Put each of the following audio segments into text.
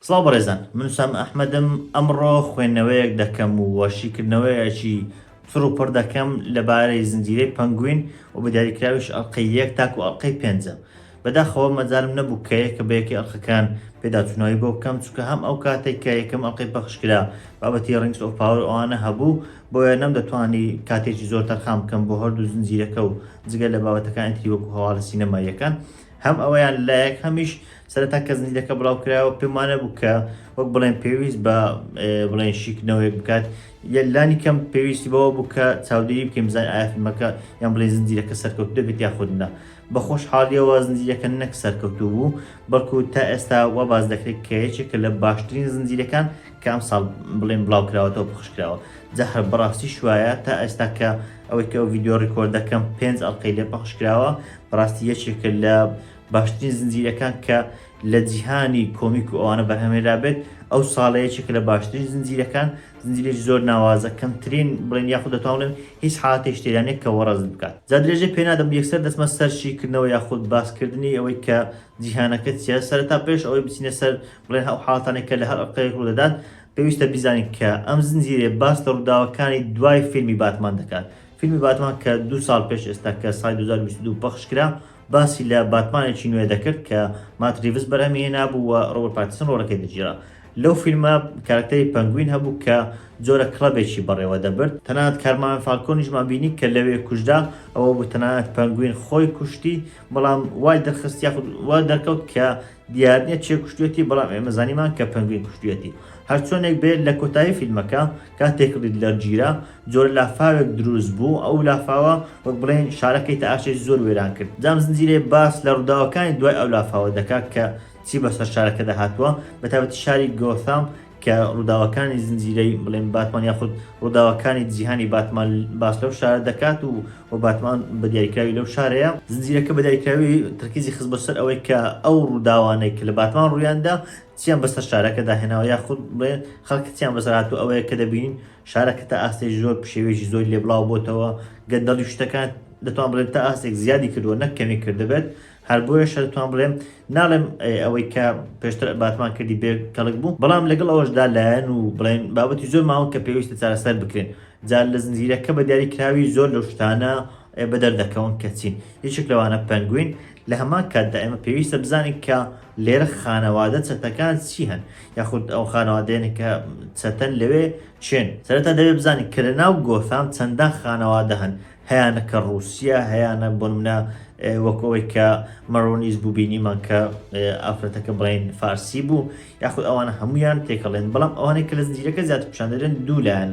سڵاو بەڕێزان، من سام ئەحمەدم. ئەمڕۆ خوێندنەوەیەک دەکەم و وەشیکردنەوەیەکی پڕ و پڕ دەکەم لەبارەی زنجیرەی پەنگوین و بە دیاریکراویش ئەڵقەی 1 تاکو ئەڵقەی 5. بەداخەوە مەجالم نەبوو کە یەکە بە یەکی ئەڵقەکان پێداچوونەوەی بۆ بکەم، چونکە هەم ئەو کاتێک کە یەکەم ئەڵقەی پەخشکرا بابەتی ڕینگس ئۆف پاوەر ئەوانە هەبوو، بۆیە نەمدەتوانی کاتێکی زۆر تەرخام بکەم بۆ هەردوو زنجیرەکە و جگە لە بابەتەکانی تری وەکو هەواڵە سینەماییەکان. هەم ئەوەیان لایەک هەمیش سەرەتا کە زنجیرەکە بڵاو کراوە پێم وانە بوو کە وەک بڵێن پێویست بە بڵێن شیکردنەوەیەک بکات، لانی کەم پێویستی بەوە بوو کە چاودێری بکەین بزانین ئایا فیلمەکە یان بڵێن زنجیرەکە سەرکەوتوو دەبێت یا خودنا. بە خۆشحاڵیەوە زنجیرەکە نەک سەرکەوتوو بوو، بەڵکو تا ئێستا وا باز دەکرێت کە یەکێکە لە باشترین زنجیرەکان کە ئەم ساڵ بڵێن بڵاو کراوەتەوە پەخشکراوە. جا هەر بەڕاستی شوایە تا ئێستا کە ئەوەی کە ئەو ڤیدیۆ ڕیکۆردەکەم 5 ئەڵقەی لێ پەخشکراوە، بەڕاستی یەکێکە لە باشترین زنجیرەکان کە لە جیهانی کۆمیک و ئەوانە بەرهەمێنرا بێت. ئەو ساڵەیەکێکە لە باشترین زنجیرەکان، زنجیرێکی زۆر ناوازە، کەمترین بڵێن یاخود دەتوانڵێن هیچ حالەتێک تێدانێت کە وەڕەز بکات. جا درێژە پێنادەم یەکسەر دەچمە سەر شیکردنەوە یاخود باسکردنی ئەوەی کە جیهانەکە چیە. سەرەتا پێش ئەوەی بچینە سەر بڵێن ئەو حاڵەتانێک کە لە هەر ئەڵقەیەک ڕوودەدات، پێویستە بیزانین کە ئەم زنجیرێ باس لە ڕووداوەکانی دوای فیلمی باتمان دەکات. فیلمی باتمان کە 2 ساڵ پێش ئێستا کە ساڵی 2022 پەخشکرا، باسی لە باتمانێکی نوێ دەکرد کە مات ریڤز بەرهەمهێنا بوو و ڕۆبەرت پاتینسۆن ڕۆڵەکەی دەگیرا. لەو فیلمە کارکتەری پەنگوین هەبوو کە جۆرە کڵەبێکی بەڕێوە دەبرد. تەنانەت کارمان فالکۆنیشمان بینی کە لەوێ کوژدا، ئەوە بوو تەنانەت پەنگوین خۆی کوشتی، بەڵام وای دەرخست یاخود وا دەرکەوت کە دیار نییە چێ کوشتوێتی، بەڵام ئێمە زانیمان کە پەنگوین کوشتوێتی. هەر چۆنێک بێت لە کۆتایی فیلمەکە کاتێک لەرگیرا جۆرە لافاوێک دروست بوو، ئەو لافاوە وەک بڵێن شارەکەی تا ئاشێ زۆر وێران کرد. جام زنجیرێ باس لە ڕووداوەکانی دوای ئەو لافاوە دەکات کە چی بەسەر شارەکە داهاتووە، بەتابەتی شاری گۆثام کە ڕووداوەکانی زنجیرەی بڵێن باتمان یاخود ڕووداوەکانی جیهانی باتمان باس لەو شارە دەکات و باتمان بە دیاریکراوی لەو شارەیە. زنجیرەکە بە دیاریکراوی ترکیزی خست بەسەر ئەوەی کە ئەو ڕووداوانەی کە لە باتمان ڕوویاندا چیان بەسەر شارەکە داهێناوە یاخود بڵێن خەڵک چیان بەسەر هاتوو. ئەوەیە کە دەبینین شارەکە تا ئاستێک زۆر پشێوێژی زۆر لێبڵاو بۆتەوە، گەندەڵی شتەکان دەتوان بڵێن تا ئاستێک زیادی کردووە نەک کەمی کردبێت. هەر بۆیەش دەتوان بڵێم ناڵێم ئەوەی کە پێشتر باتمان کردی بێ کەڵک بوو، بەڵام لەگەڵ ئەوەشدا لایەن و بڵێن بابەتی زۆر ماوە کە پێویستە چارەسەر بکرێن. جا لە زنجیرەکە بە دیاریکراوی زۆر لەو شتانە بەدەردەکەون کە چین. یەکێک لەوانە پەنگوین. لە هەمان کاتدا ئێمە پێویستە بزانین کە لێرە خانەوادە چەتەکان چی هەن، یاخود ئەو خانەوادەیەنە کە چەتەن لەوێ چێن. سەرەتا دەبێت بزانین کە لە ناو گۆثام چەندان خانەوادە هەن، هەیانە کە ڕووسیا، هەیانە بۆ نمونە وەکەوەی کە مەڕۆنیز بوو بینیمان کە ئافرەتەکە بڵێن فارسی بوو، یاخود ئەوانە هەمویان تێکەڵێن. بەڵام ئەوانەی کە لە زنجیرەکە زیاتر پیشاندەرن دوولایەن،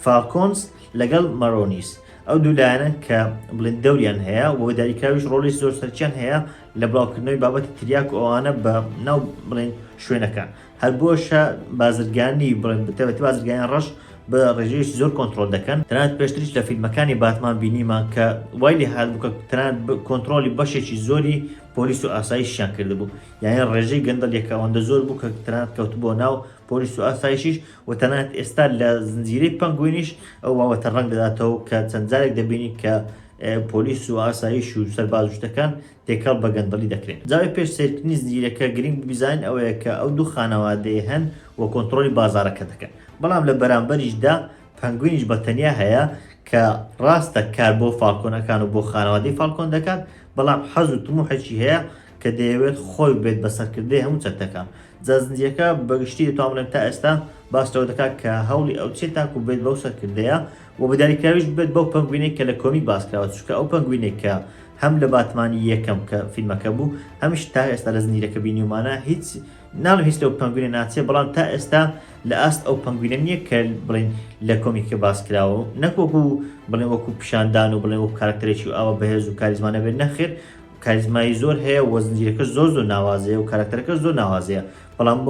فالکۆنز لەگەڵ مەڕۆنیس. ئەو دوولایەنە کە بڵێن دەوریان هەیە و دیاریکراویش ڕۆڵی زۆر سەرچیان هەیە لە بڵاوکردنەوەی بابەتی تریاک و ئەوانە بە ناو بڵێن شوێنەکان. هەر بۆشە بازرگانی بڵێن بەتابەتی بازرگانیان ڕەش بە ڕێژەیەکی زۆر کۆنتترۆل دەکەن. تەنانەت پێشتریش لە فیلمەکانی باتمان بینیمان کە وای لێ هات بوو کە تەنانەت کۆنتترۆلی بەشێکی زۆری پۆلیس و ئاسایشیان کرده بوو، یعنی ڕێژەی گەندەڵێکە ئەوەندە زۆر بوو کە تەنانەت کەوت بۆ ناو پۆلیس و ئاسایشیش و تەنانەت ئێستا لە زنجیرەی پەنگوینیش ئەو واوەتە ڕەنگ دەداتەوە کە چەند جارێک دەبینی کە پۆلیس و ئاسایش و سەرباز و شتەکان تێکەڵ بە گەندەڵی دەکرێن. جاوی پێش سیرکردنی زنجیرەکە گرنگ بزانین ئەوەیە کە ئەو دوو خانەوادەیە هەن و کۆنتترۆلی بازارەکە دەکەن. بەڵام لە بەرامبەریشدا پەنگوینیش بەتەنیا هەیە کە ڕاستە کار بۆ فالکۆنەکان و بۆ خانەوادەی فالکۆن دەکات، بەڵام حەز و تموحێکی هەیە کە دەیەوێت خۆی بێت بەسەرکردەی هەموو چەتەکان. جا زنجیرەکە بەگشتی دەتوان بڵێم تا ئێستا باس لەوە دەکات کە هەوڵی ئەو چێت تاکو بێت بەو سەرکردەیە و بە دیاریکراویش بێت بەو پەنگوینێک کە لە کۆمیک باسکراوە، چونکە ئەو پەنگوینێک کە هەم لە باتمانی یەکەم کە فیلمەکە بوو، هەمیش تا ئێستا لە زنجیرەکە بینیومانە هیچ ناڵم هیچ لەو پەنگوینە ناچێت، بەڵام تا ئێستا لە ئاست ئەو پەنگوینە نییە کە بڵێن لە کۆمیکە باسکراوە، نەکوەکو بڵێن وەکو پیشاندان و بڵێن وەکو کارکتەرێکی و ئەوە بەهێز و کاریزمانە بێت، نەخێر کاریزمایی زۆر هەیە و زنجیرەکە زۆر ناوازەیە و کارکتەرەکە زۆر ناوازەیە، بەڵام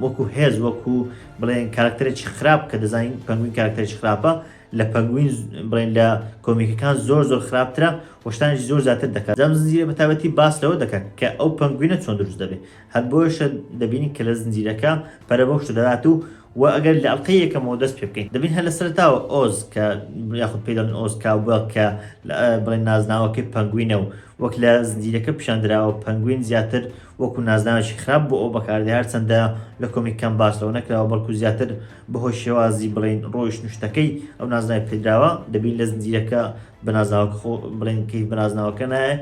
وەکو هێز وەکو بڵێن کارکتەرێکی خراپ کە دەزانین پەنگوین کارکتەرێکی خراپە، لە پەنگوین بڵێن لە کۆمیکەکان زۆر خراپترە و شتانێکی زۆر زیاتر دەکات. جام زنجیرە بەتابەتی باس لەوە دەکات کە ئەو پەنگوینە چۆن دروست دەبێت. هەر بۆیشە دەبینین کە لە زنجیرەکە پەرە بەو شتە دەدات و ئەگەر لە ئەڵقەی یەکەمەوە دەست پێ بکەین دەبین هەر لە سەرتاوە ئۆز کە یاخود پێی دەڵێن ئۆز کاوبەڵ کە بڵێن نازناوەکەی پەنگوینە و وەک لە زنجیرەکە پیشاندراوە پەنگوین زیاتر وەکو نازناوێکی خراپ بۆ ئەو بەکاردێ هەرچەندە لە کۆمیکەکان باسەوە نەکراوە بەڵکو زیاتر بەهۆی شێوازی بڵێن ڕۆیشت شتەکەی ئەو نازناوی پێدراوە دەبین لە زنجیرەکە بەنازناوەکە بڵێنکەی بەنازناوەکە نایە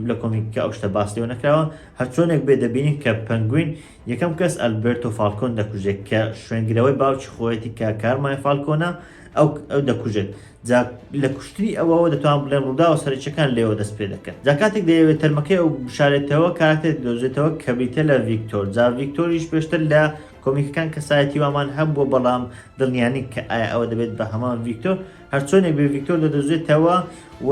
لە کۆمیکەکە ئەو شتە باسەوە نەکراوە هەرچۆنێک بێ دەبینین کە پەنگوین یەکەم کەس ئەلبێرتۆ فالکۆن دەکوژێت کە شوێنگرەوەی باوکی خۆیەتی کە کارمای فالکۆنە ئەو دەکوژێت جا لە کوشتنی ئەوەوە دەتوان بڵێن ڕوودا و سەرچەکان لێوە دەست پێ دەکەن جا کاتێک دەیەوێت تەرمەکەی ئەو بشارێتەوە کاراتێک دۆزێتەوە کە بیتە لە ڤیکتۆر جا ڤیکتۆریش پێشتر لە کۆمیکەکان کەسایەتی وامان هەبووە بەڵام دڵنیانی کە ئایا ئەوە دەبێت بە هەمان ڤیکتۆر هەرچۆنێک بێ ڤیکتۆر دەدۆزێتەوە و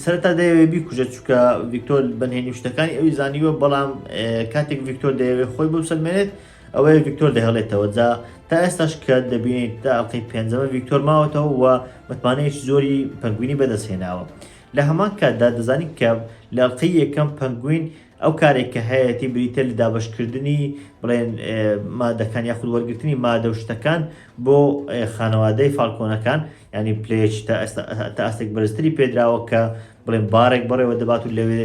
سەرەتا دەیەوێت بیکوژێت چونکە ڤیکتۆر بەنهێنی شتەکانی ئەوی زانیوە بەڵام کاتێک ڤیکتۆر دەیەوێت خۆی بسەلمێنێت ئەوەیە ڤیکتۆر دەهێڵێتەوە جا تا ئێستاش کە دەبینیت تا ئەڵقەی پێنجەمە ڤیکتۆر ماوەتەوە و متمانەیەکی زۆری پەنگوینی بەدەستهێناوە لە هەمان کاتدا دەزانیت کە لە ئەڵقەی یەکەم پەنگوین ئەو کارێک کە هەیەی بریتە لە دابشکردنی بڵێن مادەکان یاخود وەرگرتنی مادە و شتەکان بۆ خانەوادەی فالکۆنەکان ینی پلێچ تا ئەستێک بەرزتری پێدراوە کە بڵێن بارێک بەڕێوە دەبات و لەوێ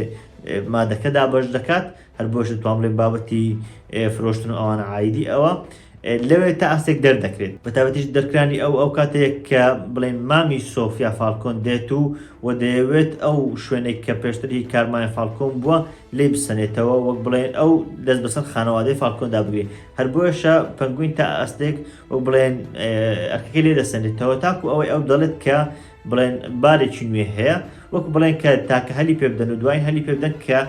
مادەکە دابش دەکات هەر بۆش دەتوان بڵێن بابەتی فرۆشتن و ئەوانە عایدی ئەوە لەوێ تا ئەستێک دەردەکرێت بەتابەتیش دەرکرانی ئەو کاتێک کە بڵێن مامی سۆفیا فالکۆن دێت و دەیەوێت ئەو شوێنێک کە پێشتری کارمای فالکۆن بووە لێ بسەنێتەوە وەک بڵێن ئەو دەست بەسەر خانەوادەی فالکۆندا بگرێت هەر بۆیشە پەنگوین تا ئەستێک وەک بڵێن ئەرکەکەی لێ دەسەنێتەوە تاکو ئەوەی ئەو دەڵێت کە بڵێن بارێکی نوێ هەیە وەک بڵێن کە تاکە هەلی پێ بدەن و دوای هەلی پێ بدەن کە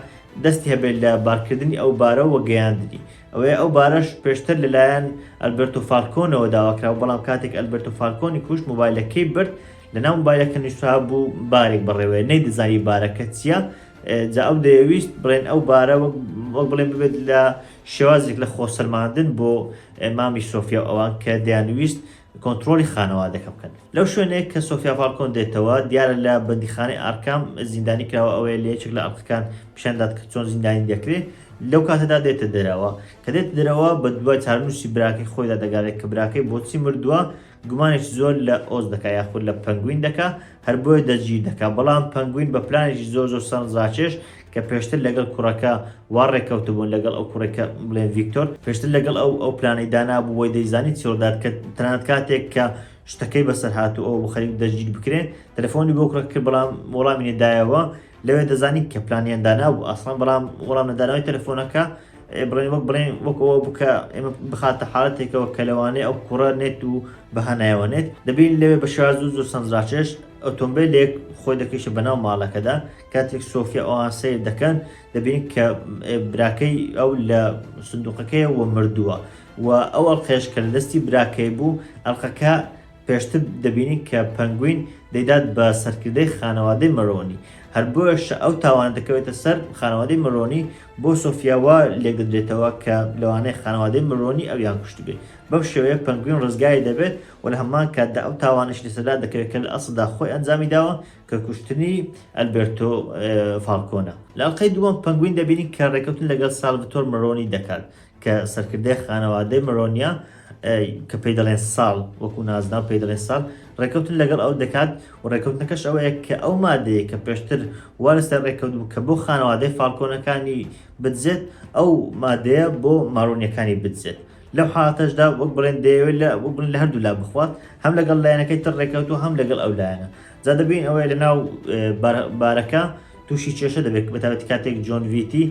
دەستی هەبێت لە بارکردنی ئەو بارەوە گەیاندنی ئەوەیە ئەو بارەش پێشتر لەلایەن ئەلبێرتۆ فالکۆنەوە داواکراوە بەڵام کاتێک ئەلبێرتۆ فالکۆنی کوشت موبایلەکەی برد لەناو موبایلەکە نیشتها بوو بارێک بەڕێوەیە نەیدەزانی بارەکە چییە جا ئەو دەیەویست بڵێن ئەو بارە وەک بڵێن ببێت لە شێوازێک لە خۆسەلماندن بۆ مامی سۆفیا ئەوان کە دەیانویست کۆنتترۆلی خانەوادەکە بکەن لەو شوێنەیە کە سۆفیا فالکۆن دێتەوە دیارە لە بەندیخانەی ئارکام زیندانی کراوە ئەوەیە لە یەکێک لە ئەڵقەکان پیشاندات کە چۆن زیندانی دەکرێت لەو کاتەدا دێتە دەرەوە کە دێت دەرەوە بە دوای چارنووسی براکەی خۆیدا دەگارێت کە براکەی بۆچی مردووە گومانێکی زۆر لە ئۆز دەکا یاخود لە پەنگوین دەکا هەر بۆیە دەجی دەکا بەڵام پەنگوین بە پلانێکی زۆر سەرنجڕاکێش کە پێشتر لەگەڵ کوڕەکە وا ڕێکەوتبوون لەگەڵ ئەو کوڕێکە بڵێن ڤیکتۆر پێشتر لەگەڵ ئەو پلانەی دانابوو وی دەیزانی چۆردات کە تەنانەت کاتێک کە شتەکەی بەسەر هاتوو ئەو بخەریک دەجیر بکرێن تەلەفۆنی بۆ کوڕەکە کرد بەڵام وەڵامی نێدایەوە لەوێ دەزانی کە پلانیان دانابوو ئەسڵان بەڵام وەڵام نەدانەوەی تەلەفۆنەکە بڵێن وەکەوە بکە ئێمە بخاتە حاڵەتێکەوە کە لەوانەیە ئەو کوڕە نێت و بەهانایەوەنێت دەبین لەوێ بە شێواز زۆر سەرنجڕاکێش ئۆتۆمبیلێک خۆی دەکەیشە بەناو ماڵەکەدا کاتێک سۆفیا ئەوان سیر دەکەن دەبین کە براکەی ئەو لە سندوقەکەیەوە مردووە و ئەو ئەڵقەیەش کە لە دەستی براکەی بوو ئەڵقەکە پێشتر دەبینین کە پەنگوین دەیدات بە سەرکردەی خانەوادەی مەرۆنی هەر بۆیش ئەو تاوان دەکەوێتە سەر خانەوادەی مەرۆنی بۆ سۆفیاوە لێگدرێتەوە کە لەوانەیە خانەوادەی مەرۆنی ئەویان کوشت بێت بەو شێوەیە پەنگوین ڕزگای دەبێت و لە هەمان کاتدا ئەو تاوانش لەسەردا دەکەوێت کە لە ئەسڵدا خۆی ئەنجامی داوە کە کوشتنی ئەلبێرتۆ فالکۆنە لە ئەڵقەی دووەم پەنگوین دەبینین کە ڕێکەوتن لەگەڵ سالڤتۆر مەرۆنی دەکات کە سەرکردەی خانەوادەی مەرۆنیە کە پێی دەڵێن ساڵ وەکو نازنا پێی دەڵێن ساڵ ڕێکەوتن لەگەڵ ئەو دەکات و ڕێکەوتنەکەش ئەوەیە کە ئەو مادەیە کە پێشتر وا لەسەر ڕێکەوت بوو کە بۆ خانەوادەی فالکۆنەکانی بدزێت ئەو مادەیە بۆ ماڕۆنیەکانی بدزێت لەو حاڵەتەشدا وەک بڵێن دەیەوێت وەک بڵێن لە هەردوو لا بخوات هەم لەگەڵ لایەنەکەی تر ڕێکەوت و هەم لەگەڵ ئەو لایەنە جا دەبین ئەوەیە لەناو بارەکە تووشی کێشە دەبێت بەتابەتی کاتێک جۆن ڤیتی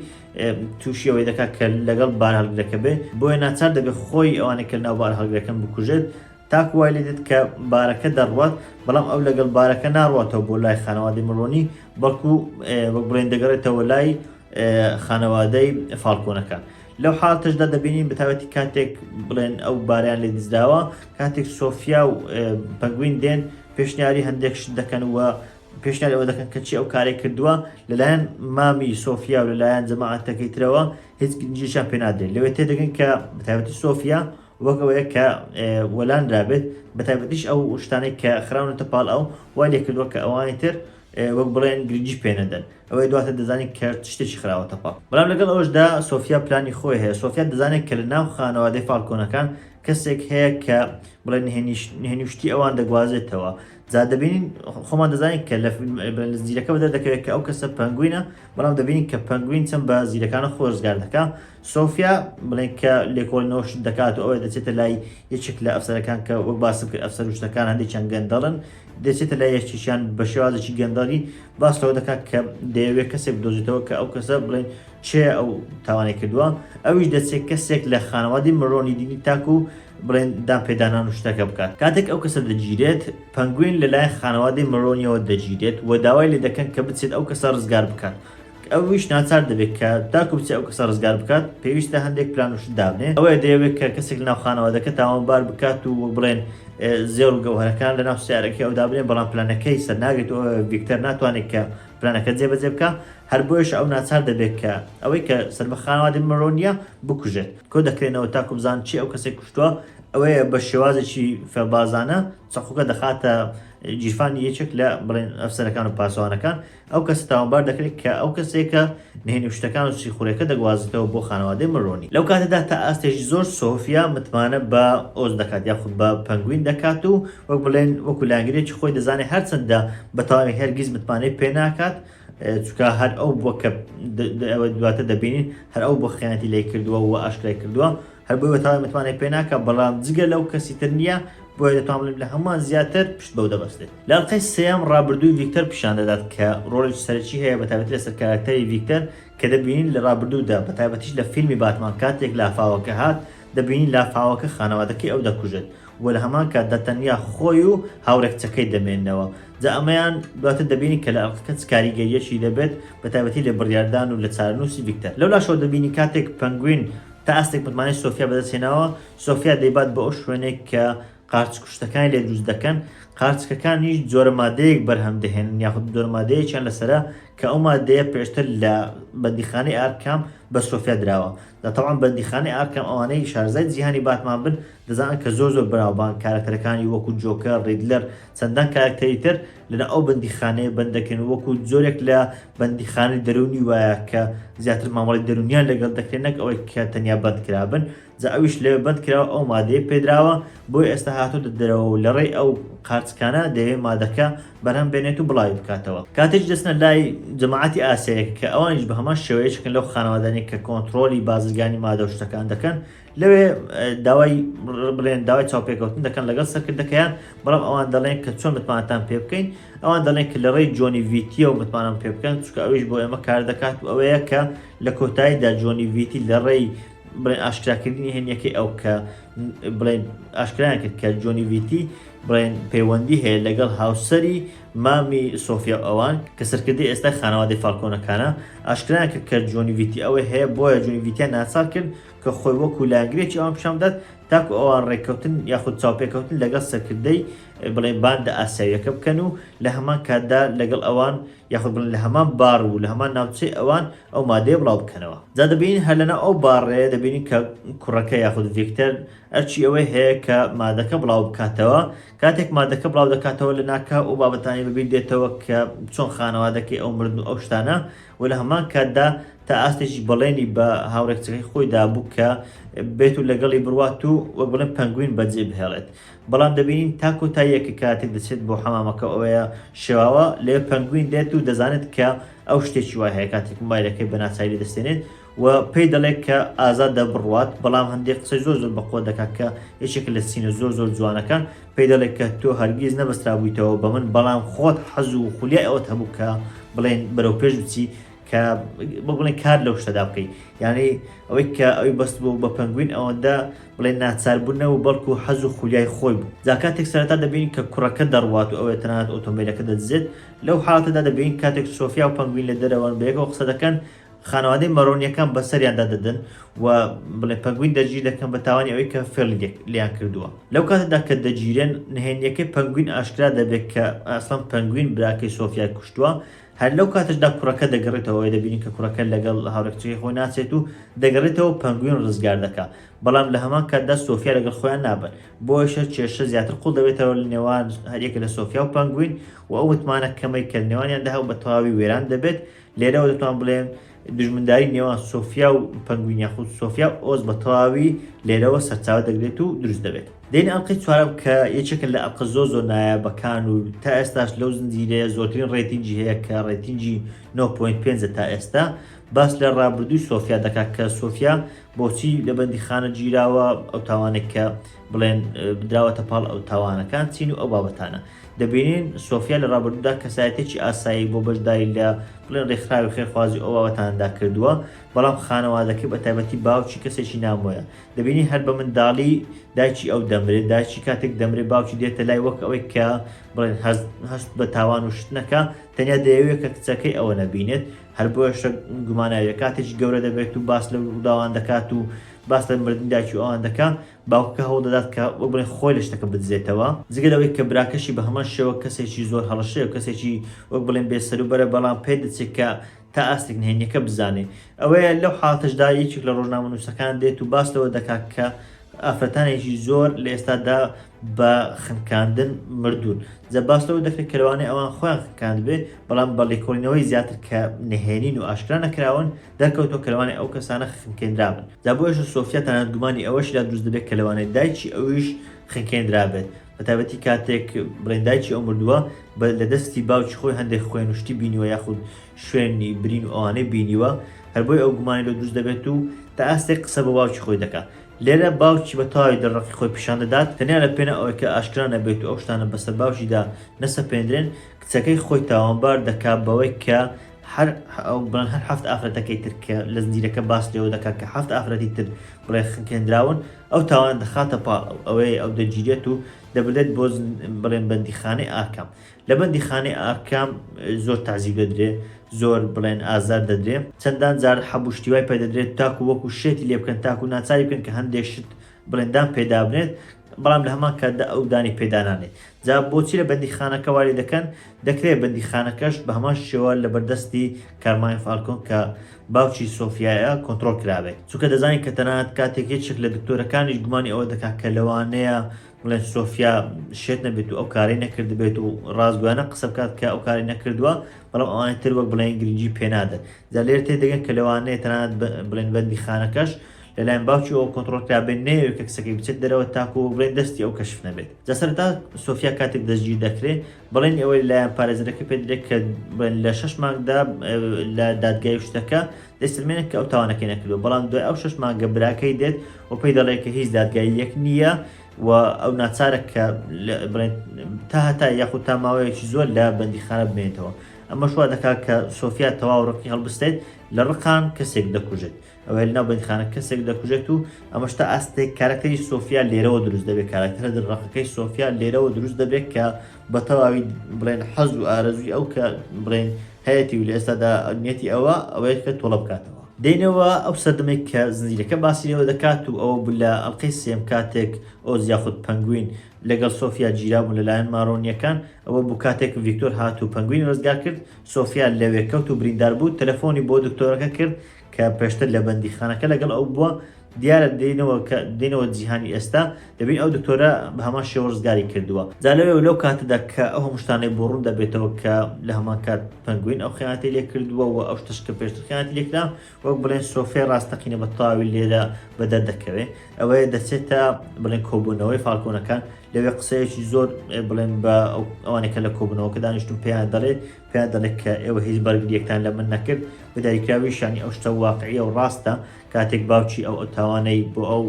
تووشی ئەوەی دەکات کە لەگەڵ بار هەڵگرەکە بێ بۆیە ناچار دەبێت خۆی ئەوانەی کە ناو بار هەڵگرەکەن بکوژێت تاکو وای لێ دێت کە بارەکە دەڕوات بەڵام ئەو لەگەڵ بارەکە ناڕواتەوە بۆ لای خانەوادەی مەرۆنی بەڵکو وەک بڵێن دەگەڕێتەوە لای خانەوادەی فالکۆنەکان لەو حاڵەتەشدا دەبینین بەتابەتی کاتێک بڵێن ئەو باریان لێ دزداوە کاتێک سۆفیا و پەنگوین دێن پێشنیاری هەندێک شت دەکەن و پێشنیار ئەوە دەکەن کە چی ئەو کارێک کردووە لەلایەن مامی سۆفیا و لەلایەن جەماعەتەکەی ترەوە هیچ گنجیشیان پێ نادرێت لەوێ تێدەگەن کە بەتابەتی سۆفیا وەکەوەیە کە وەلانرابێت بەتایبەتیش ئەو شتانەی کە خراونەتە پاڵ ئەو وای لێ کردووە کە ئەوانی تر وەک بڵێن گرنگی پێنەدەن ئەوەی دواتە دەزانین کە شتێکی خراوەتە پاڵ بەڵام لەگەڵ ئەوەشدا سۆفیا پلانی خۆی هەیە سۆفیا دەزانێت کە لە ناو خانەوادەی فالکۆنەکان کەسێک هەیە کە بڵێن نهێنیشتی ئەوان دەگوازێتەوە جا دەبینین خۆمان دەزانین کە لە زیرەکە دەکەوێت کە ئەو کەسە پەنگوینە، بەڵام دەبینین کە پەنگوین چەند بە زیرەکانە خۆشگار دەکات. سۆفیا بڵێن کە لێکۆڵینەوەش دەکات و ئەوە دەچێتە لای یەکێک لە ئەفسەرەکان کە وەک باسم کرد ئەفسەر وشتەکان هەندێکیان گەندەڵن، دەچێتە لای یەکێکیان بە شێوازێکی گەندەڵی باس لەوە دەکات کە دەیەوێت کەسێک بدۆزێتەوە کە ئەو کەسە بڵێن چێ ئەو تاوانێ کردووە. ئەویش دەچێت کەسێک لە خانەوادی مرۆنی دینی تاکو بڵێن دام پێدانان و شتەکە بکات. کاتێک ئەو کەسە دەگیرێت پەنگوین لەلایەن خانەوادی مرۆنیەوە دەگیرێت و داوای لێ دەکەن کە بچێت ئەو کەسە ڕزگار بکات. ئەویش ناچار دەبێت کە تاکو بچێت ئەو کەسە ڕزگار بکات پێویستە هەندێک پلان وشت دابنێ. ئەوەیە دەیەوێت کە کەسێک لەناو خانەوادەکە تاوانبار بکات و بڵێن زێڕ و گەوهرەکان لەناو سیارەکەی ئەو دابنێن، بەڵام پلانەکەی سەر ناگرێت و ڤیکتەر ناتوانێت کە پلانەکە جێبەجێ بکات. هەر بۆیش ئەو ناچار دەبێت کە ئەوەی کە سەر بە خانەوادی مرۆنیە بکوژێت. کۆ دەکرێنەوە تاکو بزان چی ئەو کەسێک کوشتووە. ئەوەیە بە شێوازێکی فێڵبازانە چەقۆکە دەخاتە جیرفانی یەکێک لە بڵێن ئەفسەرەکان و پاسەوانەکان. ئەو کەس تاوانبار دەکرێت کە ئەو کەسێکە نهێنی شتەکان و سیخورەکە دەگوازێتەوە بۆ خانەوادەی مرۆنی. لەو کاتەدا تا ئاستێکی زۆر سۆفیا متمانە بە ئۆز دەکات یاخود بە پەنگوین دەکات و وەک بڵێن وەکو لانگرێکی خۆی دەزانێت هەرچەندە بەتەواوی هەرگیز متمانەی پێ ناکات، چکە هەر ئەو بۆ کە دواتە دەبینین هەر ئەو بۆ خیانەتی لێ کردووە و ئاشکرای کردووە، هەر بۆی بەتەواوی متمانەی پێ ناکات، بەڵام جگە لەو کەسی تر نییە بۆیە دەتوانێت لە هەمووان زیاتر پشت بەو دەبەستێت. لە ئەڵقەی سێەم ڕابردووی ڤیکتەر پیشان دەدات کە ڕۆڵێکی سەرەکی هەیە بەتایبەتی لەسەر کارکتەری ڤیکتەر کە دەبینین لە ڕابردوودا بەتایبەتیش لە فیلمی باتمان کاتێک لافاوەکە هات دەبینین لافاوەکە خانەوادەکەی ئەو دەکوژێت و لە هەمان کاتدا تەنیا خۆی و هاوڕێکچەکەی دەمێننەوە. جا ئەمەیان دواتر دەبینی کە لە ئەڵقەکە کاریگەریەکی دەبێت بەتایبەتی لە بڕیاردان و لە چارەنووسی ڤیکتەر. لەولاشەوە دەبینی کاتێک پەنگوین تا ئاستێک متمانەی سۆفیا بەدەستهێناوە، سۆفیا دەیبات بە ئەو شوێنێک کە قارچ کوشتەکانی لێ دروست دەکەن. قارچکەکانیش جۆرە مادەیەک بەرهەم دەهێنن یاخود جۆرە مادەیەکیان لەسەرە کە ئەو مادەیە پێشتر لە بەندیخانەی ئارکام بە سۆفیا دراوە. دەتەوان بەندیخانەی ئارکام ئەوانەی شارزای جیهانی باتمان بن دەزانن کە زۆر بەراوبان کارکتەرەکانی وەکو جۆکە، ڕیدلەر، چەندان کارکتەری تر لەناو ئەو بەندیخانەیە بەندەکەن وەکو جۆرێک لە بەندیخانەی دەرونی وایە کە زیاتر مامەڵی دەرونیان لەگەڵ دەکرێن نەک ئەوەی کە تەنیا بەندکرابن. جا ئەویش لێ بەند کراوە ئەو مادەیە پێدراوە بۆی ئێستا هاتوو دەرەوە و لە ڕێی ئەو قارچکانە دەوێت مادەکە بەرهەم بێنێت و بڵاوی بکاتەوە. کاتێک دەستنە لای جەماعەتی ئاسیایەک کە ئەوانیش بە هەمان شێوەیەشکن لەو خانەوادانەی کە کۆنتڕۆلی بازرگانی مادە و شتەکان دەکەن، لەوێ داوای چاوپێکەوتن دەکەن لەگەڵ سەرکردەکەیان، بەڵام ئەوان دەڵێن کە چۆن متمانەتان پێ بکەین. ئەوان دەڵێن کە لە ڕێی جۆنی ڤیتیە و متمانەم پێ بکەن، چونکە ئەویش بۆ ئێمە کار دەکات و ئەوەیە کە لە کۆتاییدا جۆنی ڤیتی لە ڕێی بڵێن ئاشکراکردنی هێنیەکەی ئەو کە بڵێن ئاشکرایان کرد کە جۆنی ڤیتی بڵێن پەیوەندی هەیە لەگەڵ هاوسەری مامی سۆفیا ئەوان کە سەرکردی ئێستا خانەوادەی فالکۆنەکانە. ئاشکرایان کرد کە جۆنی ڤیتی ئەوەی هەیە بۆیە جۆنی ڤیتیان ناچار کرد کە خۆی وەکو لانگرێکی ئەوان پیشان بدات تاکو ئەوان ڕێککەوتن یاخود چاوپێکەوتن لەگەڵ سەرکردەی بڵێن باندە ئاسیاویەکە بکەن و لە هەمان کاتدا لەگەڵ ئەوان یاخود بڵێن لە هەمان بار و لە هەمان ناوچەی ئەوان ئەو مادەیە بڵاو بکەنەوە. جا دەبینین هەر لەناو ئەو باڕێ دەبینین کە کوڕەکە یاخود ڤیکتەر ئەرچی ئەوەی هەیە کە مادەکە بڵاو بکاتەوە. کاتێک مادەکە بڵاو دەکاتەوە لە ناکە و بابەتانی ببین دێتەوە کە چۆن خانەوادەکەی ئەو مردن و ئەو شتانە و لە هەمان کاتدا تا ئاستێکی بەڵێنی بە هاوڕێکچەکەی خۆی دابوو کە بێت و لەگەڵی بڕوات و وەک بڵێن پەنگوین بەجێ بهێڵێت. بەڵام دەبینین تاکو تا یەکە کاتێک دەچێت بۆ حەمامەکە ئەوەیە شێواوە لێ پەنگوین دێت و دەزانێت کە ئەو شتێکی وای هەیە کاتێک مایلەکەی بە ناچاری دەستێنێت و پێی دەڵێت کە ئازاد دەبڕوات، بەڵام هەندێک قسەی زۆر بەخۆ دەکات کە یەکێک لە سینە زۆر جوانەکان پێی دەڵێت کە تۆ هەرگیز نەبەسترابوویتەوە بە من، بەڵام خۆت حەز و خولیای ئەوەت هەبوو کە بڵێن بەرەو پێش بچی کە بڵێن کار لەو شتەدا بکەیت. یعنی ئەوەی کە ئەوی بەست بوو بە پەنگوین ئەوەندا بڵێن ناچاربوونەوە بەڵکو حەز و خولیای خۆی بوو. جا کاتێک سەرەتا دەبینین کە کوڕەکە دەڕوات و ئەوێ تەنانەت ئۆتۆمبیلەکە دەدزێت. لەو حاڵەتەدا دەبینین کاتێک سۆفیا و پەنگوین لە دەرەوەن بەیەکەوە قسە دەکەن، خانەوادەی مەڕۆنیەکان بەسەریاندا دەدەن و بڵێ پەنگوین دەرگیر دەکەن بە تاوانی ئەوەی کە فێڵی لیان کردووە. لەو کاتەدا کە دەگیرێن نهێنیەکەی پەنگوین ئاشکرا دەبێت کە ئەسڵەن پەنگوین براکەی سۆفیا کوشتووە. هەر لەو کاتەشدا کوڕەکە دەگەڕێتەوە، دەبینین کە کوڕەکە لەگەڵ هاوڕێکچەکەی خۆی ناچێت و دەگەڕێتەوە پەنگوین ڕزگار دەکات. بەڵام لە هەمان کاتدا سۆفیا لەگەڵ خۆیان نابن، بۆیشە کێشە زیاتر قوڵ دەبێتەوە لە نێوان هەریەکە لە سۆفیا و پەنگوین و ئەو وتمانە کەمەی کە نێوانیان داهاو بە تەواوی وێران دەبێت. لێرەوە دەتوان بڵێن دژمنداری نێوان سۆفیا و پەنگوین یاخود سۆفیا ئۆز بە تەواوی لێرەوە سەرچاوە دەگرێت و دروست دەبێت. دێنێ ئەڵلقەی چوارەم کە یەکێکە لە ئەڵلقە زۆر نایابەکان و تا ئێستاش لەو زنجیرەیە زۆرترین ڕێتینجی هەیە کە ڕێتینجی 9.5 تا ئێستا باس لە ڕابردووی سۆفیا دەکات کە سۆفیا بۆچی لە بەندیخانە گیراوە ئەو تاوانێک کە بڵێن بدراوەتە پاڵ ئەو تاوانەکان چین و ئەو بابەتانە دەبینین سۆفیا لە ڕابردوودا کەسایەتێکی ئاسایی بۆ بەشداری لە بڵێن ڕێکخراوی خێرخوازی ئەو بابەتاندا کردووە بەڵام خانەوادەکەی بە تایبەتی باوکی کەسێکی نامۆیە دەبینی هەر بە منداڵی دایکی ئەو دەمرێت دایکی کاتێک دەمرێت باوکی دێتە لای وەک ئەوەی کە بڵێن هەست بە تاوان و شتنەکە تەنیا دەیەوێت کە کچەکەی ئەوە نەبینێت هەر بۆ گوماناویە کاتێکی گەورە دەبێت و باس لە ڕووداوان دەکات و باس لە مردنی دایکی و ئەوان دەکات باوکە هەوڵ دەدات کە بڵێن خۆی لە شتەکە بدزێتەوە جگەلەوەی کە براکەشی بە هەمان شێوە کەسێکی زۆر هەڵەشەیە و کەسێکی وەک بڵێن بێسەروبەرە بەڵام پێ دەچێت کە تا ئاستێک نهێنیەکە بزانێ ئەوەیە لەو حاڵەتەشدا یەکێک لە ڕۆژنامەنووسەکان دێت و باس لەوە دەکات کە ئافرەتانێکی زۆر لە ئێستادا بە خنکاندن مردوون جە باس لەوە دەکرێت کەلوانەی ئەوان خۆیان خنکاند بێ بەڵام بە لێکۆڵینەوەی زیاتر کە نهێنین و ئاشکرا نەکراون دەرکەوتۆ کەلوانەی ئەو کەسانە خنکێنرابن جا بۆیش سۆفیا تەنانەت گومانی ئەوەشدا دروست دەبێت کەلوانەی دایکی ئەویش خنکێنرابێت بەتابەتی کاتێک بڵێندایکی ئەو مردووە لە دەستی باوکی خۆی هەندێک خوێنوشتی بینیوە یاخود شوێنی برین و ئەوانەی بینیوە هەر بۆی ئەو گومانی لە دروست دەبێت و تا ئاستێک قسە بە باوکی خۆی دەکات لێرە باوکی بە تاوی دەڕقی خۆی پیشان دەدات تەنیا لە پێنە ئەوەی کە ئاشکرا نەبێت و ئەو شتانە بەسەر باوشیدا نەسەپێنرێن کچەکەی خۆی تاوانبار دەکات بەوەی کە هەر هەفت ئافرەتەکەی تر کە لە زنجیرەکە باس لێەوە دەکات کە هەفت ئافرەتی تر بڵێ خنکێنراون ئەو تاوان دەخاتە پاڵ ئەوەی ئەو دەگیرێت و دەبدێت بۆ بڵێن بەندیخانەی ئاکام لە بەندیخانەی ئاکام زۆر تعزیب دەدرێت زۆر بڵێن ئازار دەدرێت چەندان جار حەبوشتیوای پێدەدرێت تاکو وەکو شێتی لێ بکەن تاکو ناچاری بکەن کە هەندێک شت بڵێندان پێدا بنێت بەڵام لە هەمان کاتدا ئەو دانی پێدانانێت جا بۆچی لە بەندیخانەکە واری دەکەن دەکرێت بەندیخانەکەش بە هەمان شێوە لە بەردەستی کارمای فالکۆن کە باوکی سۆفیایە کۆنتترۆل کرابێت چونکە دەزانین کە تەنانەت کاتێک یەکێک لە دکتۆرەکانیش گومانی ئەوە دەکات کە لەوانەیە بڵێن سۆفیا شێت نەبێت و ئەو کاری نەکرد بێت و ڕازگویانە قسە بکات کە ئەو کاری نەکردووە بەڵام ئەوانە تر وەک بڵێن گرنگی پێنادەن جا لێر تێدەگەن کە لەوانەیە تەنانەت بڵێن بەندیخانەکەش لەلایەن باوکی ئەو کۆنتترۆلکرابێن نەیەوێت کە کەسەکەی بچێت دەرەوە تاکو بڵێن دەستی ئەو کەشف نەبێت جا سەرەتا سۆفیا کاتێک دەستگیر دەکرێت بڵێن ئەوەی لایەن پارێزەرەکە پێ دەرێت کە لە 6 مانگدا لە دادگای شتەکە دەستمێنێت کە ئەو تاوانەکەی نەکردو بەڵام دوای ئەو 6 مانگە براکەی دێت و پێی دەڵێت کە هیچ دادگای یەک نییە و ئەو ناچارە کە تا هەتا یاخود تا ماوەیەکی زۆر لە بەندیخانە بمێنێتەوە ئەمە شوا دەکات کە سۆفیا تەواو ڕقی هەڵبستێت لە ڕقان کەسێک دەکوژێت ئەوە لەناو بەندیخانە کەسێک دەکوژێت و ئەمەشتا ئاستێک کارەکتەری سۆفیا لێرەوە دروست دەبێت کارکتەرە ڕقەکەی سۆفیا لێرەوە دروست دەبێت کە بە تەواوی بڵێن حەز و ئارەزوی ئەو کە بڵێن هەیەی و لە ئێستادا نیەتی ئەوەیە کە تۆڵە بکاتەوە دێنەوە ئەو سەردەمێک کە زنجیرەکە باسیەوە دەکات و ئەوە لە ئەڵلقەی سێم کاتێک ئۆز یاخود پەنگوین لەگەڵ سۆفیا گیرابوون لەلایەن مارۆنیەکان ئەوە بوو کاتێک ڤیکتۆر هات و پەنگوین ڕزگار کرد سۆفیا لەوێ کەوت و بریندار بوو تەلەفۆنی بۆ دکتۆرەکە کرد کە پێشتر لە بەندیخانەکە لەگەڵ ئەو بووە دیارە دێنەوە جیهانی ئێستا دەبین ئەو دکتۆرە بە هەمان شێوە ڕزگاری کردووە جالەوێ لەو کاتەدا کە ئەو هەموو شتانەی بۆ ڕوون دەبێتەوە کە لە هەمان کات پەنگوین ئەو خیانەتی لێ کردووە و ئەو شتش کە پێشتر خیانەتی لێکرا وەک بڵێن سۆفیا ڕاستەقینە بە تەواوی لێرە بەدەردەکەوێت ئەوەیە دەچێتە بڵێن کۆبوونەوەی فالکۆنەکان لەوێ قسەیەکی زۆر بڵێن بە ئەوانێکە لە کۆبوونەوەکە دانیشتون پێیان دەڵێت کە ئێوە هیچ بەرگریەکتان لە من نەکرد بەداریکراوی شانی ئەو شتە واقعیە و ڕاستە کاتێک باوکی ئەو ئەتاوانەی بۆ ئەو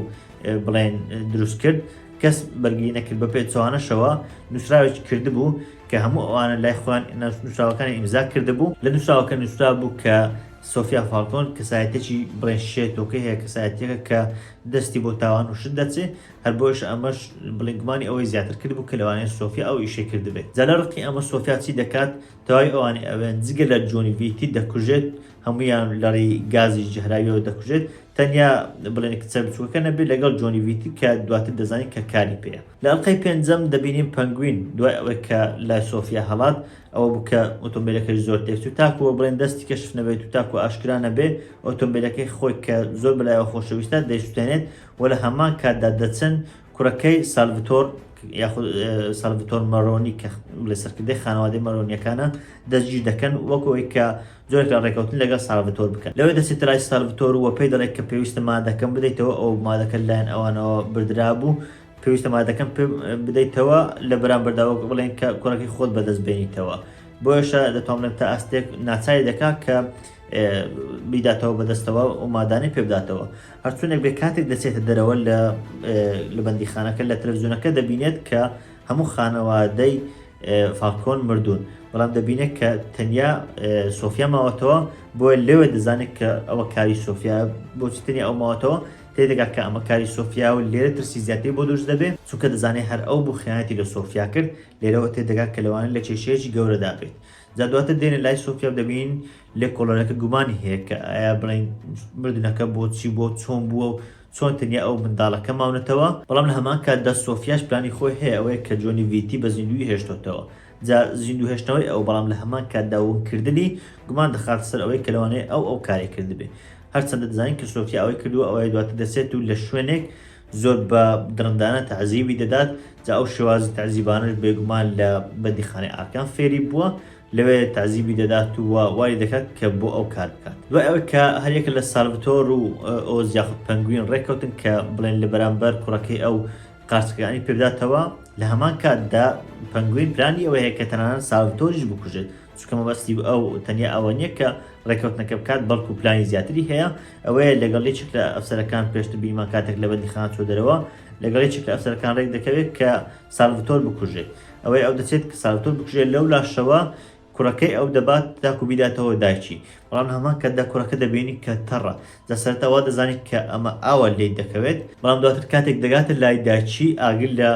بڵێن دروست کرد کەس بەرگری نەکرد بە پێچوانەشەوە نووسراوێکی کردبوو کە هەموو ئەوانە لای خۆیان نووسراوەکانی ئیمزا کردبوو لە نووسراوەکە نووسرا بوو کە سۆفیا فالکۆن کەسایەتێکی بڵێن شێتۆکەی هەیە کەسایەتێکە کە دەستی بۆ تاوان و شت دەچێت هەر بۆش ئەمەش بڵنگمانی ئەوەی زیاتر کرد بوو کە لەوانەیە سۆفیا ئەو ئیشەی کردبێت جالە ڕقی ئەمە سۆفیا چی دەکات تەواوی ئەوانی ئەوێن جگە لە جۆنی ڤیتی دەکوژێت هەمویان لەڕی گازی جەهراویەوە دەکوژێت تەنیا بڵێن کچە بچووکە نەبێت لەگەڵ جۆنی ڤیتی کە دواتر دەزانین کە کاری پێەیە لە ئەڵلقەی پێنجەم دەبینیم پەنگوین دوای ئەوەی کە لای سۆفیا هەڵات ئەوە بووکە ئۆتۆمبیلەکەی زۆر تێکچ و تاکووە بڵێن دەستی کەشف نەبێت و تاکو ئاشکرا نەبێ ئۆتۆمبیلەکەی خۆی کە زۆر بەلایەوە خۆشەویستە دەیسووتێنێت و لە هەمان کاتدا دەچن کوڕەکەی سالڤتۆر یاخود سالڤتۆر مەرۆنی کە لە سەرکردەی خانەوادەی مەرۆنیەکانە دەستگیر دەکەن وەکەوەی کە زۆرێک لە ڕێکەوتن لەگەڵ سالڤتۆر بکەن لەوەی دەچێت لای سالڤتۆر وە پێی دەڵێت کە پێویستە مادەکەم بدەیتەوە ئەو مادەکە لایەن ئەوانەوە بردرا بوو پێویستە مادەکەم پێ بدەیتەوە لە بەرامبەرداوە بڵێن کە کوڕەکەی خۆت بەدەست بێنیتەوە. بۆیشە دەتوانم تا ئاستێک ناچاری دەکات کە بیداتەوە بەدەستەوە و مادانی پێ بداتەوە. هەرچوونێک بێ کاتێک دەچێتە دەرەوە لە بەندیخانەکە لە تەلەڤیزیۆنەکە دەبینێت کە هەموو خانەوادەی فالکۆن مردوون، بەڵام دەبینێت کە تەنیا سۆفیا ماوەتەوە، بۆیە لێوێ دەزانێت کە ئەوە کاری سۆفیا بۆچی تەنیا ئەو ماوەتەوە تێدەگات کە ئەمە کاری سۆفیا و لێرە ترسی زیاتری بۆ دروست دەبێت، چونکە دەزانێت هەر ئەو بوو خیانەتی لە سۆفیا کرد، لێرەوە تێدەگات کە لەوانە لە کێشەیەکی گەورەدا بێت. جا دواتر دێنە لای سۆفیا دەبین لێ کۆڵەرەکە گومانی هەیە کە ئایا بڵێن مردنەکە بۆچی بۆ چۆن بووە و چۆن تەنیا ئەو منداڵەکە ماونەتەوە. بەڵام لە هەمان کاتدا سۆفیاش پلانی خۆی هەیە ئەوەیە کە جۆنی ڤیتی بە زیندوی هێشتۆتەوە. جا زیندوو هێشتنەوەی ئەو بەڵام لە هەمان کاتدا ونکردنی گومان دەخات سەر ئەوەی کە لەوانەیە ئەو کاری کردبێ. هەرچەندە دەزانین کە سۆفیا ئەوەی کردووە ئەوەیە دواتر دەچێت و لە شوێنێک زۆر بە درەندانە تعزیبی دەدات. جا ئەو شێوازی تعزیبانش بێگومان لە بەندیخانەی ئارکان فێری بووە، لەوێ تعزیبی دەدات و واری دەکات کە بۆ ئەو کار بکات. دوای ئەوە کە هەرێکە لە سالڤتۆر و ئۆز یاخود پەنگوین ڕێککەوتن کە بڵێن لە بەرامبەر کوڕەکەی ئەو قارچەکانی پێ بداتەوە، لە هەمان کاتدا پەنگوین پلانی ئەوە هەیە کە تەنانەت سالڤتۆریش بکوژێت، چونکە مەبەستی ئەو تەنیا ئەوە نییە کە ڕێککەوتنەکە بکات، بەڵکو پلانی زیاتری هەیە. ئەوەیە لەگەڵ یەکێک لە ئەفسەرەکان پێشتر بیمان کاتێک لە بەندیخانە چۆ دەرەوە، لەگەڵ یەکێک لە ئەفسەرەکان ڕێک دەکەوێت کە سالڤتۆر بکوژێت. ئەوەی ئەو دەچێت کە سالڤتۆر بکوژێت، لەو لاشەوە کوڕەکەی ئەو دەبات تاکو بیداتەوە دایکی، بەڵام هەمان کاتدا کوڕەکە دەبینی کە تەڕە. جا سەرەتاوا دەزانیت کە ئەمە ئاوە لێی دەکەوێت، بەڵام دواتر کاتێک دەگاتە لای داچی ئاگر لە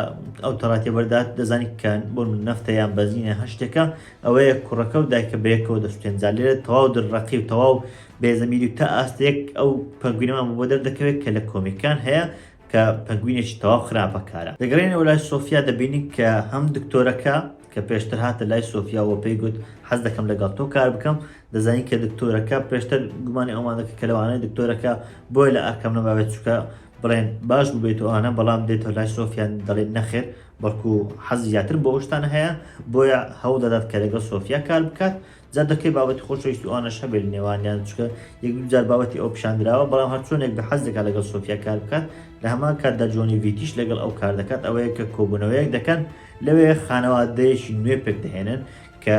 ئەو تەڕاتیە بەردات دەزانیت کە بۆ نەفتە یان بەزینە هەشتێکە ئەوەیە کوڕەکە و دایکە بەیەکەوە دەستێن. جا لێرە تەواو دڕەقی و تەواو بێزەمیری و تا ئاستەیەک ئەو پەنگوینەمان بۆ دەردەکەوێت کە لە کۆمیکان هەیە کە پەنگوینێکی تەواو خراپەکارە. دەگەڕێنەوە لای سۆفیا دەبینی کە هەم دکتۆرەکە کە پێشتر هاتە لای سۆفیا و پێی گوت حەز دەکەم لەگەڵ تۆ کار بکەم، دەزانین کە دکتۆرەکە پێشتر گومانی ئەومان دەکە کە لەوانەیە دکتۆرەکە بۆی لە ئارکام نەبابێت، چونکە بڵێن باش ببێت و ئەوانە، بەڵام دێتەوە لای سۆفیان دەڵێن نەخێر، بەڵکو حەز زیاتر بۆ ئەو شتانە هەیە، بۆیە هەوڵ دەدات کە لەگەڵ سۆفیا کار بکات. جا دەکەی بابەتی خۆشەویستی ئەوانەش هەبێت نێوانیان، چونکە یەک دوو جار بابەتی ئەو پیشاندراوە، بەڵام هەرچۆنێک بە حەز دەکات لەگەڵ سۆفیا کار بکات. لە هەمان کاتدا جۆنی ڤیتیش لەگەڵ ئەو کار دەکات، ئەوەیە کە کۆبوونەوەیەک دەکەن، لەوێ خانەوادەیەکی نوێ پێک دەهێنن کە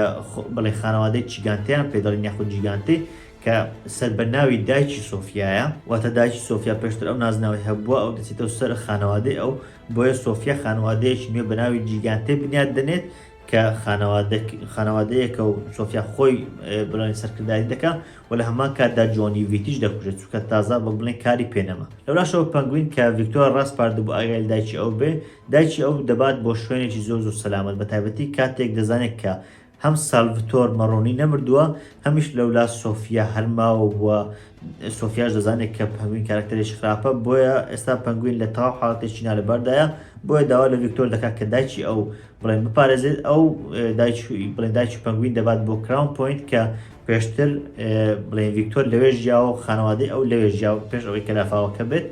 بڵێ خانەوادەی چیگانتیان پێدەڵین یاخود جیگانتی، کە سەربەرناوی دایکی سۆفیایە، واتە دایکی سۆفیا پێشتر ئەو نازناوی هەبووە، ئەو دەچێتەوە سەر خانەوادەی ئەو، بۆیە سۆفیا خانەوادەیەکی نوێ بە ناوی جیگانتی بنیاد دەنێت کە خانەوادەیەکە و سۆفیا خۆی بڵێن سەرکردایی دەکات و لە هەمان کاتدا جۆنی ڤیتیش دەکوژێت، چونکە تازە بە بڵێن کاری پێنەما. لەولاشەوە پەنگوین کە ڤیکتۆر ڕاست پاردە بۆ ئاگای دایکی ئەو بێ، دایکی ئەو دەبات بۆ شوێنێکی زۆر زۆر سەلامەت، بە تایبەتی کاتێک دەزانێت کە هەم سالڤتۆر مەڕۆنی نەمردووە، هەمیش لەولا سۆفیا هەرماوە بووە. سۆفیاش دەزانێت کە پەنگوین کارکتەرێکی خراپە، بۆیە ئێستا پەنگوین لە تەواو حاڵەتێکی نالەبەردایە، بۆیە داوا لە ڤیکتۆر دەکات کە دایکی ئەو بڵێن بپارێزێت. ئەو دایکی پەنگوین دەبات بۆ کراون پۆینت کە پێشتر بڵێن ڤیکتۆر لەوێ ژیاوە و خانەوادەی ئەو لەوێ ژیاوە پێش ئەوەی کە لافاوەکە بێت.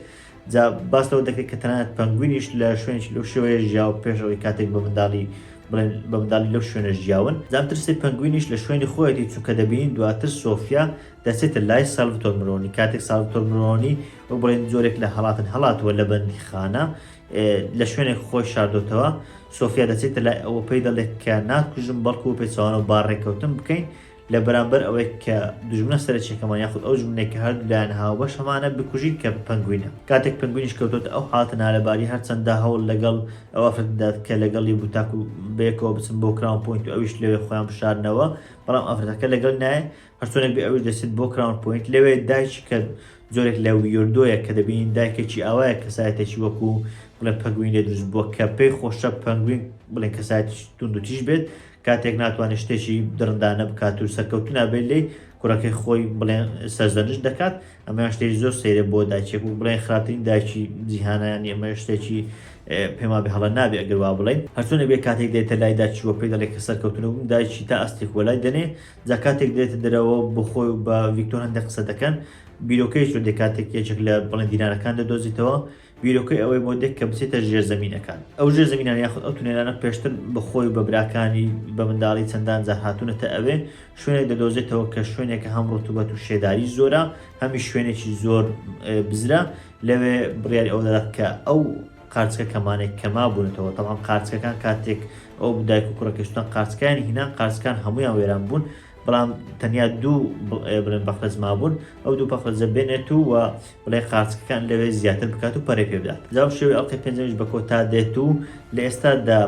جا باس لەوە دەکرێت کە تەنانەت پەنگوینیش لە شوێنێکی لەو شێوەیە ژیاوە پێش ئەوەی کاتێک بە منداڵی بە منداڵی لەو شوێنە ژیاون. زانترسی پەنگوینیش لە شوێنی خۆیەتی، چونکە دەبینین دواتر سۆفیا دەچێتە لای سالڤتۆر مرۆنی. کاتێک سالڤتۆر مرۆنی و بڵێن زۆرێک لە هەڵاتوە لە بەندیخانە لە شوێنێک خۆی شاردۆتەوە، سۆفیا دەچێتە لای ئەوە پێی دەڵێت کە ناکوژم بەڵکو و پێچوانەوە باڕێکەوتن بکەین لە بەرامبەر ئەوەی کە دژمنە سەرچێکەمان یاخود ئەو ژمنێک کە هەردوو لایەن هاوبەش هەمانە بکوژین کە پەنگوینە. کاتێک پەنگوینیش کەوتۆتە ئەو حاڵەتە نالەباری، هەرچەندە هەوڵ لەگەڵ ئەو ئەفرەتەدات کە لەگەڵی بوتاک و بەیەکەوە بچن بۆ کراون پۆینت و ئەویش لەوێ خۆیان بشارنەوە، بەڵام ئەفرەتەکە لەگەڵ نایە، هەرچۆنێک بێ ئەویش دەچێت بۆ کراون پۆینت. لەوێ دایکی کە زۆرێک لە ویردۆیە کە دەبینین دایکێکی ئاوایە کەسایەتێکی وەکو بڵێن پەنگوین لێ دروست بووە کە پێی خۆشە پەنگوین بڵێن کەسایەتێکی توند و تیژ بێت، کاتێک ناتوانێت شتێکی درندانە بکات و سەرکەوتو نابێت لێی، کوڕەکەی خۆی بڵێن سەرزەنش دەکات. ئەمە شتێکی زۆر سەیرە بۆ دایکێک و بڵێن خراپترین دایکی جیهانیان، ئەمە شتێکی پێما بێ هەڵە نابێ ئەگەر وا بڵێن. هەرچۆنێک بێ کاتێک دێتە لای داچیوە پێی دەڵێت کە سەرکەوتنەوە دایکی تا ئەستێک وەلای دەنێ. جا کاتێک دێتە دەرەوە بۆ خۆی و بە ڤیکتۆر هەندێک قسە دەکەن، بیرۆکەی شو دێ کاتێک یەکێک لە بڵێن دینارەکان دەدۆزیتەوە، بیرۆکەی ئەوەی بۆ دێک کە بچێتە ژێرزەمینەکان. ئەو ژێرزەمینان یاخود ئەو تونێلانە پێشتر بەخۆی بە براکانی بە منداڵی چەندان جار هاتوونەتە ئەوێ شوێنێک دەدۆزێتەوە کە شوێنێکە هەم ڕوتوبەت و شێداری زۆرە، هەمی شوێنێکی زۆر بزرە. لەوێ بڕیاری ئەو دەدات کە ئەو قارچەکە کەمانێک کەما بوونەتەوە تەڵام قارچەکان کاتێک ئەو دایک و کوڕەکەشتان قارچەکانی هینا قارچەکان هەمویان وێران بوون بەڵام تەنیا دوو بڵێن بەخرەز مابوون ئەو دوو بەخرەزە بێنێت و بڵێ قارچەکان لەوێ زیاتر بکات و پەرێ پێ بدات. جاو شێوەی ئەڵقەی پێنجەمیش بە کۆتا دێت و لە ئێستادا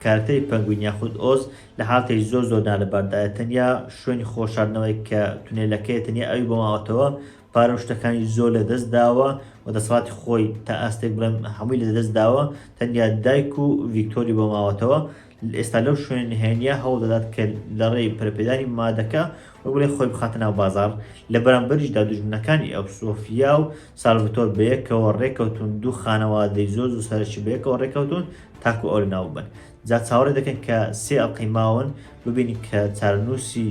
کارکتەری پەنگوین یاخود ئۆز لە حاڵەتێکی زۆر نالەباردایە تەنیا شوێنی خۆشاردنەوەی کە تونێلەکەی تەنیا ئەوی بۆ ماوەتەوە پارە و شتەکانی زۆر لەدەست داوە و دەسەڵاتی خۆی تا ئاستێک بڵێم هەمووی لەدەست داوە تەنیا دایک و ڤیکتۆری بۆ ماوەتەوە ئێستا لەو شوێن نهێنیە هەوڵ دەدات کە لە ڕێی پەرپێدانی مادەکە و بڵێ خۆی بخاتە ناو بازار لە بەرامبەریشدا دوژمنەکانی ئەو سۆفیا و سالڤتۆر بەیەکەوە ڕێکەوتون دوو خانەوادەی زۆر و سەرەکی بەیەکەوە ڕێکەوتون تاکو ئەوە ناو بن. جا چاوەڕێ دەکەن کە سێ ئەڵقەی ماون ببینی کە چارەنووسی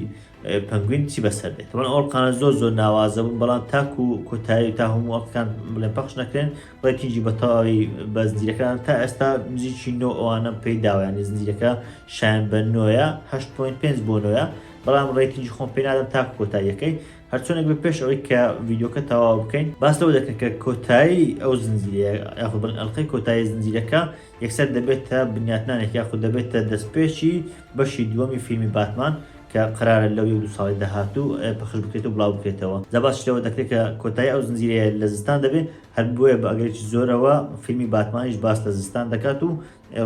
پەنگوین چی بەسەر دێت. ئەوە ئەڵقانە زۆر ناوازە بوون بەڵام تاکو کۆتایی تا هەموو ئەڵقەکان بڵێن پەخش نەکرێن ڕێتیجی بەتەواوی بە زنجیرەکان تا ئێستا نزیکی نۆ ئەوانە پێی داوایانی زنجیرەکە شایان بە نۆیە 8.5 بۆ نۆیە بەڵام ڕێتیجی خۆم پێ نادەم تاکو کۆتاییەکەی هەرچۆنێک بە پێش ئەوەی کە ڤیدیۆکە تەواو بکەین باس لەوە دەکەن کە کۆتایی ئەو زنجیرە یاخود بڵێن ئەڵقەی کۆتایی زنجیرەکە یەکسەر دەبێتە بنیاتنانێک یاخود دەبێتە دەستپێکی بەشی دووەمی فیلمی باتمان کە قرارە لەو 1-2 ساڵی داهاتوو پەخش بکرێت و بڵاو بکرێتەوە. جا باس لەوە دەکرێت کە کۆتایی ئەو زنجیرەیە لە زستان دەبێت هەر بۆیە بە ئەگەرێکی زۆرەوە فیلمی باتمانیش باس لە زستان دەکات و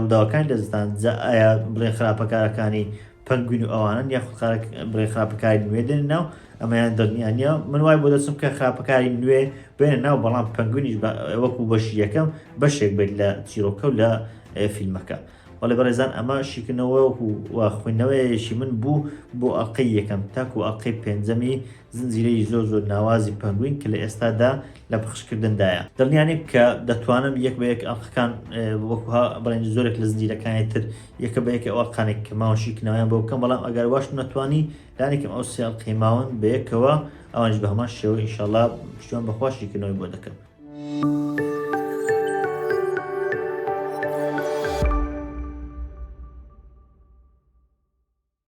ڕووداوەکانی لە زستان جا ئایا بڵێن خراپەکارەکانی پەنگوین و ئەوانن یاخود بڵێن خراپەکاری نوێ دێن ناو ئەمەیان دڵنیانە من وای بۆ دەچم کە خراپەکاری نوێ بێنە ناو بەڵام پەنگوینیش وەکو بەشی یەکەم بەشێک بێت لە چیرۆکە و لە فیلمەکە. وەڵێ بەڕێزان ئەمە شیکردنەوە و خوێندنەوەیەکی من بوو بۆ ئەڵقەی یەکەم تاکو ئەڵقەی پێنجەمی زنجیرەی زۆر ناوازی پەنگوین کە لە ئێستادا لە پخشکردندایە. دڵنیانی کە دەتوانم یەک بە یەک ئەڵقەکان وەکوها بڵێن زۆرێک لە زنجیرەکانی تر یەکە بە یەک ئەڵقانێک کە ماوە شیکردنەوەیان بۆ بکەم بەڵام ئەگەر واش نەتوانی لانێکم ئەو سێ ئەڵقەی ماون بە یەکەوە ئەوانش بە هەمان شێوە ئینشاءڵڵا پشتیوان بەخوا شیکردنەوەی بۆ دەکەم.